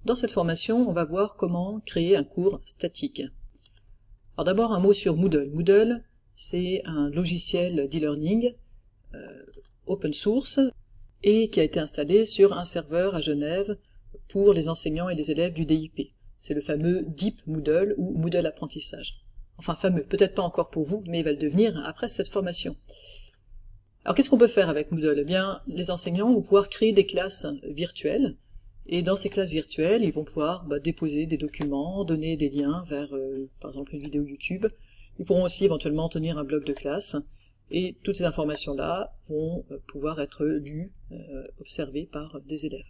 Dans cette formation, on va voir comment créer un cours statique. Alors d'abord un mot sur Moodle. Moodle, c'est un logiciel d'e-learning open source et qui a été installé sur un serveur à Genève pour les enseignants et les élèves du DIP. C'est le fameux Deep Moodle ou Moodle Apprentissage. Enfin fameux, peut-être pas encore pour vous, mais il va le devenir après cette formation. Alors qu'est-ce qu'on peut faire avec Moodle? Eh bien, les enseignants vont pouvoir créer des classes virtuelles, et dans ces classes virtuelles, ils vont pouvoir déposer des documents, donner des liens vers, par exemple, une vidéo YouTube. Ils pourront aussi éventuellement tenir un bloc de classe, et toutes ces informations-là vont pouvoir être lues, observées par des élèves.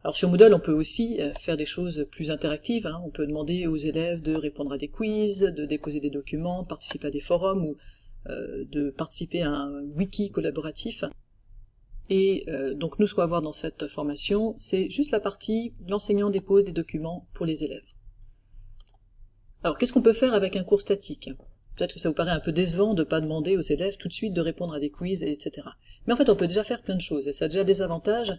Alors sur Moodle, on peut aussi faire des choses plus interactives, hein. On peut demander aux élèves de répondre à des quiz, de déposer des documents, de participer à des forums, ou de participer à un wiki collaboratif. Et donc nous, ce qu'on va voir dans cette formation, c'est juste la partie l'enseignant dépose des documents pour les élèves. Alors qu'est-ce qu'on peut faire avec un cours statique? Peut-être que ça vous paraît un peu décevant de ne pas demander aux élèves tout de suite de répondre à des quiz, etc. Mais en fait, on peut déjà faire plein de choses, et ça a déjà des avantages.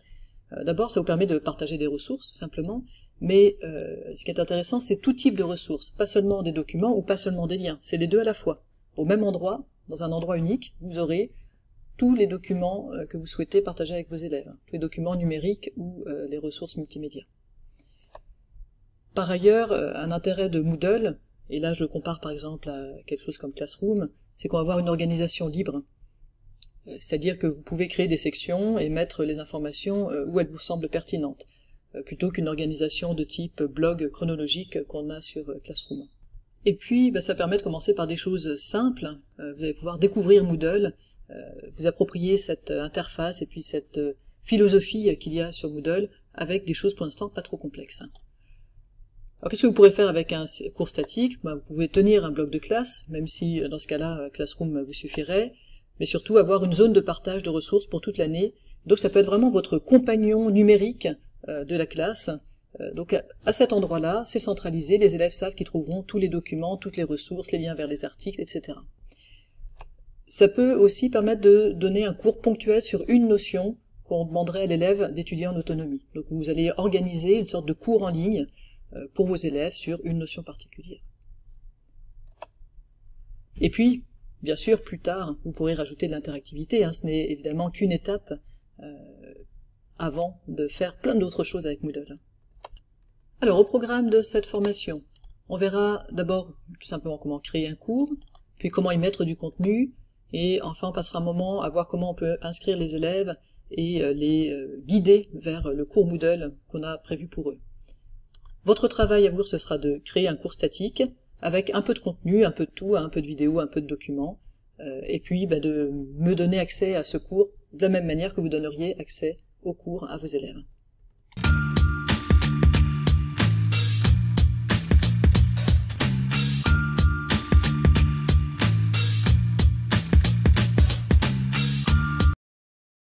D'abord, ça vous permet de partager des ressources, tout simplement, mais ce qui est intéressant, c'est tout type de ressources, pas seulement des documents ou pas seulement des liens, c'est les deux à la fois. Au même endroit, dans un endroit unique, vous aurez tous les documents que vous souhaitez partager avec vos élèves, tous les documents numériques ou les ressources multimédia. Par ailleurs, un intérêt de Moodle, et là je compare par exemple à quelque chose comme Classroom, c'est qu'on va avoir une organisation libre. C'est-à-dire que vous pouvez créer des sections et mettre les informations où elles vous semblent pertinentes, plutôt qu'une organisation de type blog chronologique qu'on a sur Classroom. Et puis, ça permet de commencer par des choses simples. Vous allez pouvoir découvrir Moodle, vous approprier cette interface et puis cette philosophie qu'il y a sur Moodle avec des choses pour l'instant pas trop complexes. Alors qu'est-ce que vous pourrez faire avec un cours statique? Vous pouvez tenir un bloc de classe, même si dans ce cas-là Classroom vous suffirait, mais surtout avoir une zone de partage de ressources pour toute l'année. Donc ça peut être vraiment votre compagnon numérique de la classe. Donc à cet endroit-là, c'est centralisé, les élèves savent qu'ils trouveront tous les documents, toutes les ressources, les liens vers les articles, etc. Ça peut aussi permettre de donner un cours ponctuel sur une notion qu'on demanderait à l'élève d'étudier en autonomie. Donc vous allez organiser une sorte de cours en ligne pour vos élèves sur une notion particulière. Et puis, bien sûr, plus tard, vous pourrez rajouter de l'interactivité, hein. Ce n'est évidemment qu'une étape avant de faire plein d'autres choses avec Moodle. Alors, au programme de cette formation, on verra d'abord tout simplement comment créer un cours, puis comment y mettre du contenu, et enfin on passera un moment à voir comment on peut inscrire les élèves et les guider vers le cours Moodle qu'on a prévu pour eux. Votre travail à vous, ce sera de créer un cours statique, avec un peu de contenu, un peu de tout, un peu de vidéo, un peu de documents, et puis de me donner accès à ce cours de la même manière que vous donneriez accès au cours à vos élèves.